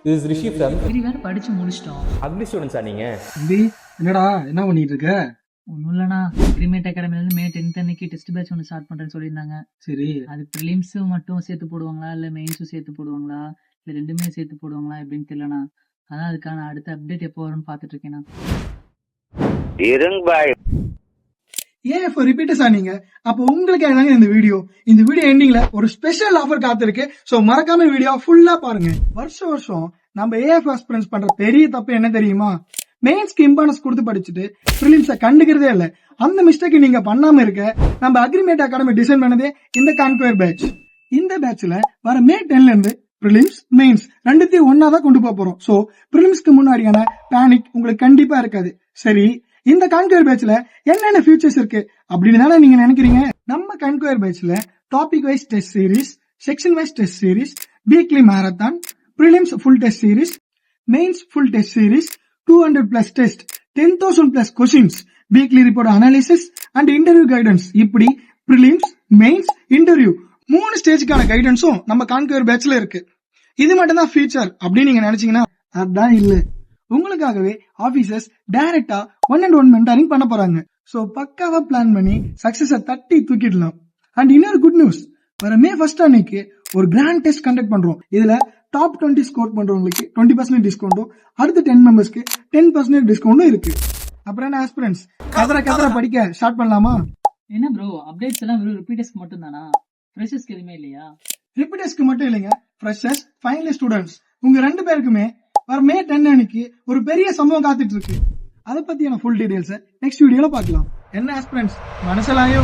This is Rishi from degree வேற படிச்சு முடிச்சிட்டோம். Ugly Students நீங்க. தம்பி என்னடா என்ன பண்ணிட்டு இருக்க? ஒன்றும் இல்லைண்ணா, கிரிமேட் அகாடமிலேருந்து மே 10th அன்னைக்கு டெஸ்ட் பேட்ச் ஒன்று ஸ்டார்ட் பண்ணுறேன்னு சொல்லியிருந்தாங்க. சரி, அது ப்ரிலிம்ஸும் மட்டும் சேர்த்து போடுவாங்களா, இல்லை மெயின்ஸும் சேர்த்து போடுவாங்களா, இல்லை ரெண்டுமே சேர்த்து போடுவாங்களா எப்படின்னு தெரியலண்ணா. அதான் அதுக்கான அடுத்த அப்டேட் எப்போ வரும்னு பார்த்துட்டு இருக்கேண்ணா. ஏன் இப்போ ரிப்பீட்டர்ஸா நீங்க? அப்போ உங்களுக்கு என்னங்க இந்த வீடியோ எண்டிங்ல ஒரு ஸ்பெஷல் ஆஃபர் காத்திருக்கு. சோ மறக்காம வீடியோ ஃபுல்லா பாருங்க. வருஷம் நம்ம ஏஎஃப் ஆஸ்பிரன்ஸ் பண்ற பெரிய தப்பு என்ன தெரியுமா? மெயின்ஸ்க்கு இம்பார்ட்டன்ஸ் கொடுத்து படிச்சுட்டு ப்ரிலிம்ஸை கண்டுக்கிறதே இல்ல. அந்த மிஸ்டேக் நீங்க பண்ணாம இருக்க நம்ம அக்ரிமேட் அகாடமி டிசைன் பண்ணதே இந்த கான்குயர் பேட்ச். இந்த பேட்ச்ல வர மே 10ல இருந்து ப்ரிலிம்ஸ் மெயின்ஸ் ரெண்டுத்தையும் ஒன்னாதான் கொண்டு போக போறோம். சோ ப்ரிலிம்ஸ்க்கு முன்னாடியான பேனிக் உங்களுக்கு கண்டிப்பா இருக்காது. சரி, இந்த கான்குயர் பேட்ச்ல என்னென்ன ஃபியூச்சர்ஸ் இருக்கு அப்படின்னு தானே நீங்க நினைக்கிறீங்க. நம்ம கான்குயர் பேட்ச்ல topic wise test series, section wise test series, weekly marathon, prelims full test series, mains full test series, 200+ test, 10,000+ questions, weekly report analysis and interview guidance, இப்படி ப்ரிலிம்ஸ், மெயின்ஸ், இன்டர்வியூ 3 ஸ்டேஜ்க்கான கைடன்ஸும் நம்ம கான்குயர் பேட்ச்ல இருக்கு. இது மட்டும் தான் feature அப்படின்னு நீங்க நினைச்சீங்கன்னா அதான் இல்ல. உங்களுக்காகவே ஆபீசர்ஸ் டைரக்டா 1-on-1 மென்டாரிங் பண்ண போறாங்க. சோ பக்காவா பிளான் பண்ணி சக்சஸ தட்டி தூக்கிடலாம். அண்ட் இன்னொரு குட் நியூஸ், வர மே 1 அன்னைக்கு ஒரு கிராண்ட் டெஸ்ட் கண்டக்ட் பண்றோம். இதுல டாப் 20 ஸ்கோர் பண்றவங்களுக்கு 20% டிஸ்கவுண்டும், அடுத்த 10 மெம்பர்ஸ்க்கு 10% டிஸ்கவுண்டும் இருக்கு. அப்புறம் என்ன ஆஸ்பிரன்ஸ், கதற படிக்க ஸ்டார்ட் பண்ணலாமா? என்ன ப்ரோ, அப்டேட்ஸ் எல்லாம் வெறும் ரிப்பீட்டர்ஸ்க்கு மட்டும் தானா? ஃப்ரெஷர்ஸ்க்கு எதுவுமே இல்லையா? ரிப்பீட்டர்ஸ்க்கு மட்டும் இல்லைங்க, ஃப்ரெஷர்ஸ், ஃபைனல் ஸ்டூடெண்ட்ஸ், உங்க 2 பேருக்குமே வர மே 10 அன்னைக்கு ஒரு பெரிய சம்பவம் காத்துட்டு இருக்கு. அதை பத்தியான ஃபுல் டீடைல்ஸ் நெக்ஸ்ட் வீடியோல பார்க்கலாம். என்ன ஆஸ்பிரன்ஸ், மனசலாயோ?